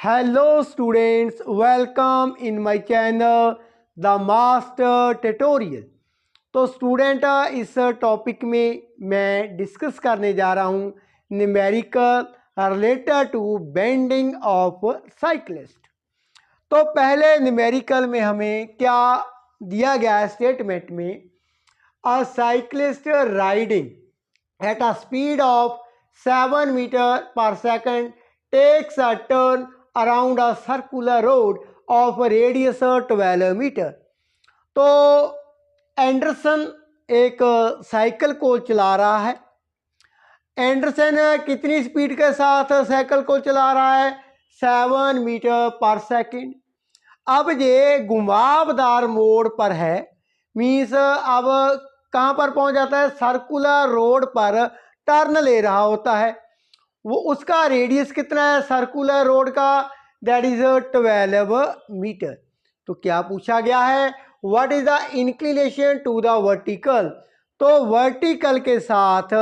Hello students, welcome in my channel The Master Tutorial। तो student इस topic में मैं डिस्कस करने जा रहा हूँ numerical related to bending of cyclist. तो पहले न्यूमेरिकल में हमें क्या दिया गया है स्टेटमेंट में, a cyclist riding at a speed of 7 meter per second takes a turn around a circular road of radius 12 metre. तो एंडरसन एक साइकिल को चला रहा है। एंडरसन कितनी स्पीड के साथ साइकिल को चला रहा है? 7 मीटर पर सेकंड। अब ये घुमावदार मोड़ पर है, मीन्स अब कहाँ पर पहुंच जाता है? सर्कुलर रोड पर टर्न ले रहा होता है। वो उसका रेडियस कितना है सर्कुलर रोड का? That is 12 metre. तो क्या पूछा गया है? What is the inclination to the vertical. तो वर्टिकल के साथ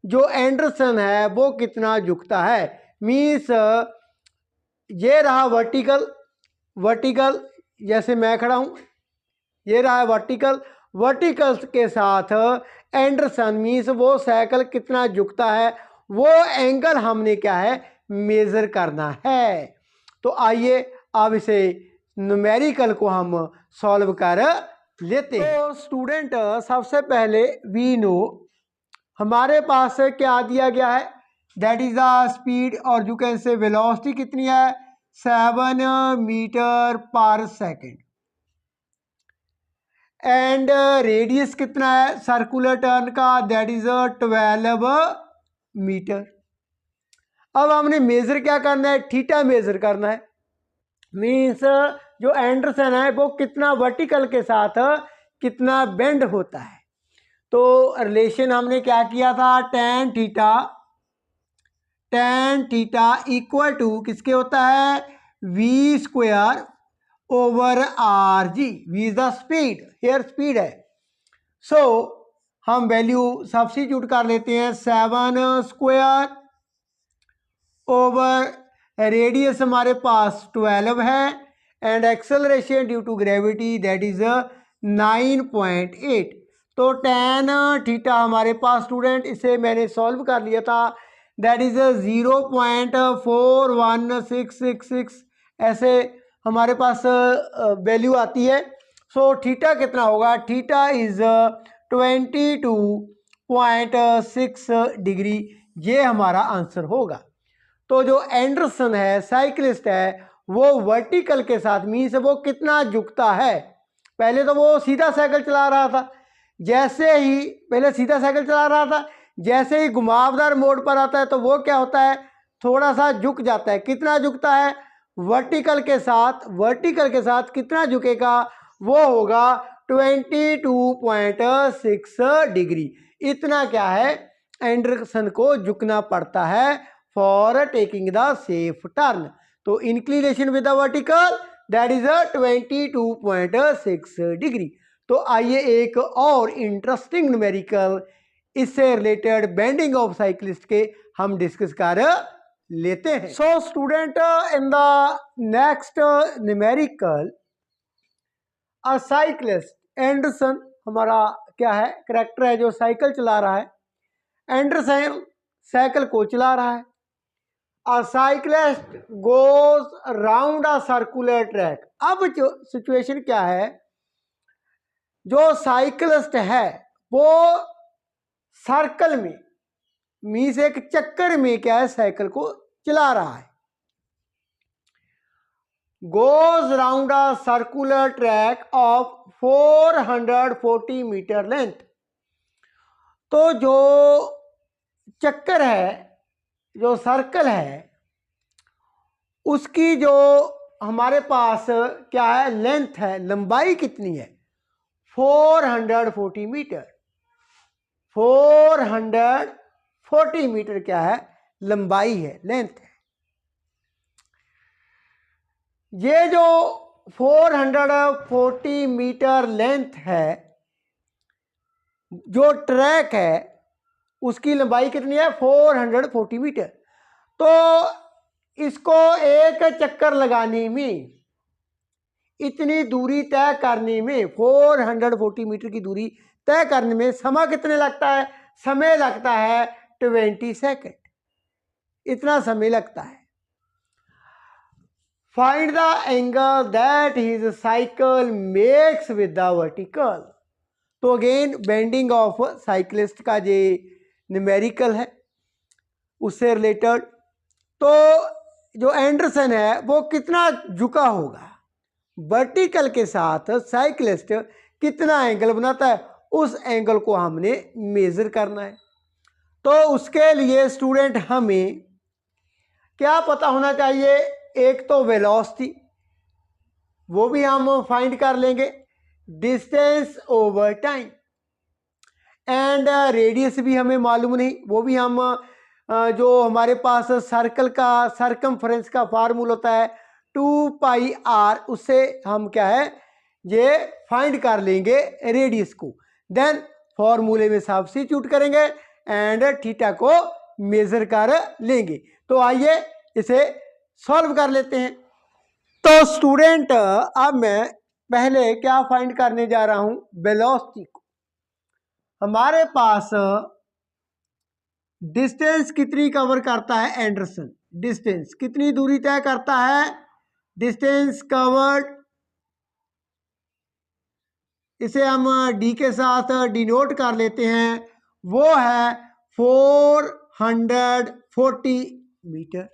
जो एंडरसन है वो कितना झुकता है? मीन्स ये रहा वर्टिकल जैसे मैं खड़ा हूं, ये रहा है वर्टिकल के साथ एंडरसन मीन्स वो साइकिल कितना झुकता है, वो एंगल हमने क्या है मेजर करना है। तो आइए अब इसे न्यूमेरिकल को हम सॉल्व कर लेते हैं। तो स्टूडेंट सबसे पहले वी नो हमारे पास क्या दिया गया है, दैट इज द स्पीड और यू कैन से वेलोसिटी कितनी है? 7 meter per second. And radius कितना है सर्कुलर टर्न का? That is 12 metre. अब हमने मेजर क्या करना है? थीटा मेजर करना है। मीन्स जो एंडरसन है वो कितना वर्टिकल के साथ कितना बेंड होता है। तो रिलेशन हमने क्या किया था? टेन थीटा इक्वल टू किसके होता है? V square over R G. V is the speed, here speed है। सो हम वैल्यू सब्स्टिट्यूट कर लेते हैं। 7 स्क्वायर ओवर रेडियस हमारे पास 12 है and acceleration due to gravity that is 9.8। तो टेन थीटा हमारे पास स्टूडेंट, इसे मैंने सॉल्व कर लिया था, दैट इज 0.41666 ऐसे हमारे पास वैल्यू आती है। सो थीटा कितना होगा? Theta is 22.6 degree. ये हमारा आंसर होगा। तो जो एंडरसन है साइक्लिस्ट है वो वर्टिकल के साथ मीन्स वो कितना झुकता है? पहले तो वो सीधा साइकिल चला रहा था, जैसे ही पहले सीधा साइकिल चला रहा था, जैसे ही घुमावदार मोड़ पर आता है तो वो क्या होता है? थोड़ा सा झुक जाता है। कितना झुकता है? वर्टिकल के साथ कितना झुकेगा? वो होगा 22.6 डिग्री। इतना क्या है एंडरसन को झुकना पड़ता है for taking the safe turn. तो inclination with the vertical that is 22.6 degree. तो आइए एक और इंटरेस्टिंग न्यूमेरिकल इससे रिलेटेड बेंडिंग ऑफ साइक्लिस्ट के हम डिस्कस कर लेते हैं। So student in the next numerical a cyclist Anderson हमारा क्या है करैक्टर है जो साइकिल चला रहा है। एंडरसन साइकिल को चला रहा है। A cyclist goes round a circular track। अब जो सिचुएशन क्या है, जो साइकिलिस्ट है वो सर्कल में मीन्स एक चक्कर में क्या है साइकिल को चला रहा है। Goes round a circular track of 440 metre length. तो जो चक्कर है, जो सर्कल है, उसकी जो हमारे पास क्या है लेंथ है, लंबाई कितनी है? 440 मीटर। 440 मीटर क्या है लंबाई है, लेंथ है। ये जो 440 मीटर लेंथ है, जो ट्रैक है उसकी लंबाई कितनी है? 440 मीटर। तो इसको एक चक्कर लगाने में, इतनी दूरी तय करने में, 440 मीटर की दूरी तय करने में समय कितने लगता है? समय लगता है 20 सेकेंड, इतना समय लगता है। Find the angle that his cycle makes with the vertical. तो अगेन बेंडिंग ऑफ साइकिलिस्ट का ये न्यूमेरिकल है, उससे रिलेटेड। तो जो एंडरसन है वो कितना झुका होगा, वर्टिकल के साथ साइकिलिस्ट कितना एंगल बनाता है, उस एंगल को हमने मेजर करना है। तो उसके लिए स्टूडेंट हमें क्या पता होना चाहिए? एक तो वेलोसिटी, वो भी हम फाइंड कर लेंगे, distance over time, and radius भी हमें मालूम नहीं, वो भी हम जो हमारे पास सर्कल का सरकमफ्रेंस का फार्मूला होता है 2πr, उससे हम क्या है ये फाइंड कर लेंगे रेडियस को। देन फॉर्मूले में सब्स्टिट्यूट करेंगे एंड थीटा को मेजर कर लेंगे। तो आइए इसे सॉल्व कर लेते हैं। तो स्टूडेंट अब मैं पहले क्या फाइंड करने जा रहा हूं? वेलोसिटी को। हमारे पास डिस्टेंस कितनी कवर करता है एंडरसन? डिस्टेंस कितनी दूरी तय करता है? डिस्टेंस कवर्ड, इसे हम डी के साथ डिनोट कर लेते हैं, वो है 440 मीटर।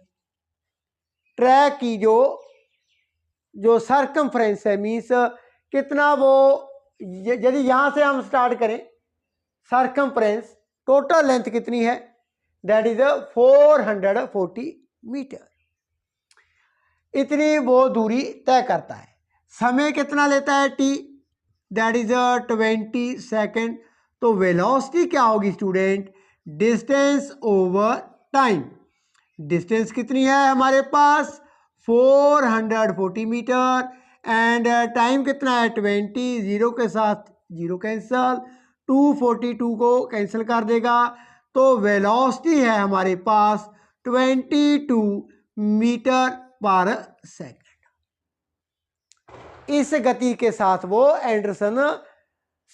ट्रैक की जो सरकमफ्रेंस है, मीन्स कितना वो, यदि यहां से हम स्टार्ट करें, सरकमफ्रेंस टोटल लेंथ कितनी है? दैट इज 440 मीटर, इतनी वो दूरी तय करता है। समय कितना लेता है? T, that is 20 second. तो वेलोसिटी क्या होगी student? Distance over time. Distance कितनी है हमारे पास? 440 मीटर, एंड टाइम कितना है? 20, जीरो के साथ जीरो कैंसल, 242 को कैंसिल कर देगा। तो वेलोसिटी है हमारे पास 22 मीटर पर सेकेंड। इस गति के साथ वो एंडरसन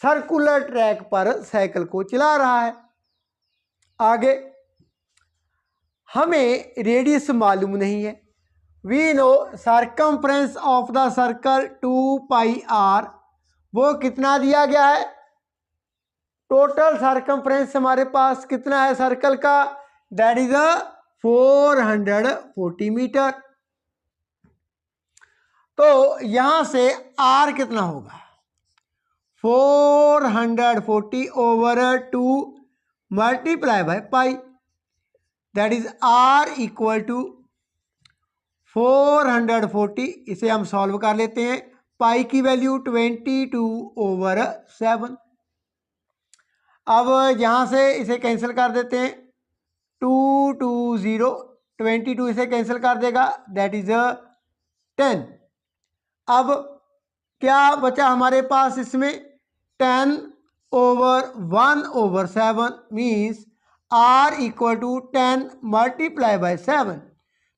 सर्कुलर ट्रैक पर साइकिल को चला रहा है। आगे हमें रेडियस मालूम नहीं है। We know circumference of the circle 2πr, वो कितना दिया गया है? टोटल सरकमफ्रेंस हमारे पास कितना है सर्कल का? That is 440 metre. तो यहां से r कितना होगा? 440 over 2 multiply by pi, that is r equal to 440। इसे हम सॉल्व कर लेते हैं। पाई की वैल्यू 22/7। अब यहां से इसे कैंसिल कर देते हैं, 2 22 इसे कैंसिल कर देगा, दैट इज 10। अब क्या बचा हमारे पास इसमें? 10/1/7 means r equal to 10 multiply by 7।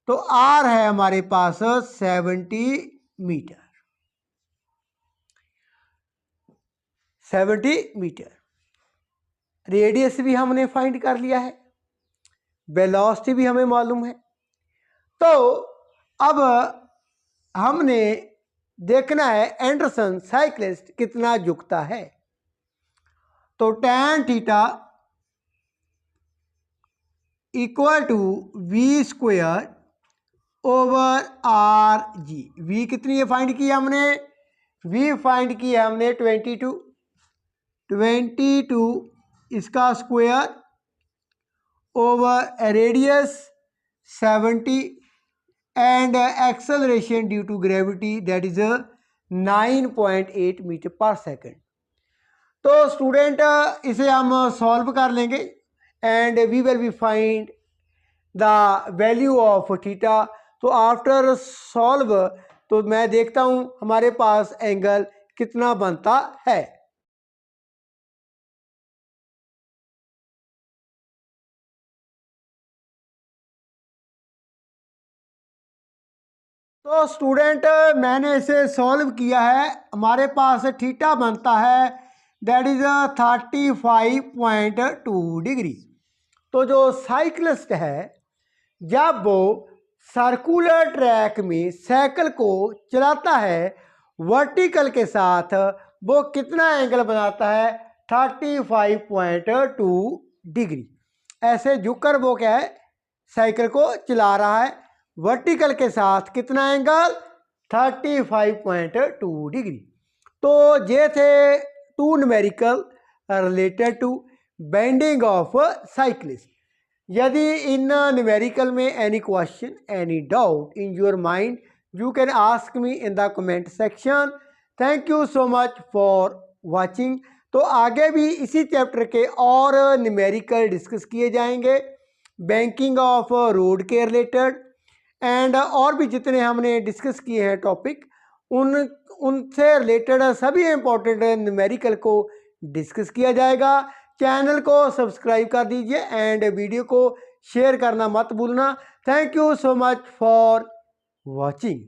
तो r है हमारे पास 70 मीटर। 70 मीटर। रेडियस भी हमने फाइंड कर लिया है, वेलोसिटी भी हमें मालूम है। तो अब हमने देखना है एंडरसन साइक्लिस्ट कितना झुकता है। तो tan theta equal to v square over R G. V कितनी है फाइंड की हमने? वी फाइंड की है हमने 22 इसका square over radius 70 and acceleration due to gravity that is 9.8 metre per second. तो स्टूडेंट इसे हम सॉल्व कर लेंगे and we will be find the value of theta. तो आफ्टर सॉल्व तो मैं देखता हूं हमारे पास एंगल कितना बनता है। तो स्टूडेंट मैंने इसे सॉल्व किया है। हमारे पास थीटा बनता है दैट इज 35.2 डिग्री। तो जो साइक्लिस्ट है जब वो सर्कुलर ट्रैक में साइकिल को चलाता है वर्टिकल के साथ, वो कितना एंगल बनाता है? 35.2 डिग्री। ऐसे झुककर वो क्या है, साइकिल को चला रहा है वर्टिकल के साथ, कितना एंगल? 35.2 डिग्री। तो ये थे two numerical related to bending of cyclist. यदि इन न्यूमेरिकल में any question, any doubt in your mind, you can ask me in the comment section. Thank you so much for watching. तो आगे भी इसी चैप्टर के और न्यूमेरिकल डिस्कस किए जाएंगे, बैंकिंग ऑफ रोड के रिलेटेड, एंड और भी जितने हमने डिस्कस किए हैं टॉपिक, उनसे रिलेटेड सभी इंपॉर्टेंट न्यूमेरिकल को डिस्कस किया जाएगा। चैनल को सब्सक्राइब कर दीजिए एंड वीडियो को शेयर करना मत भूलना। Thank you so much for watching.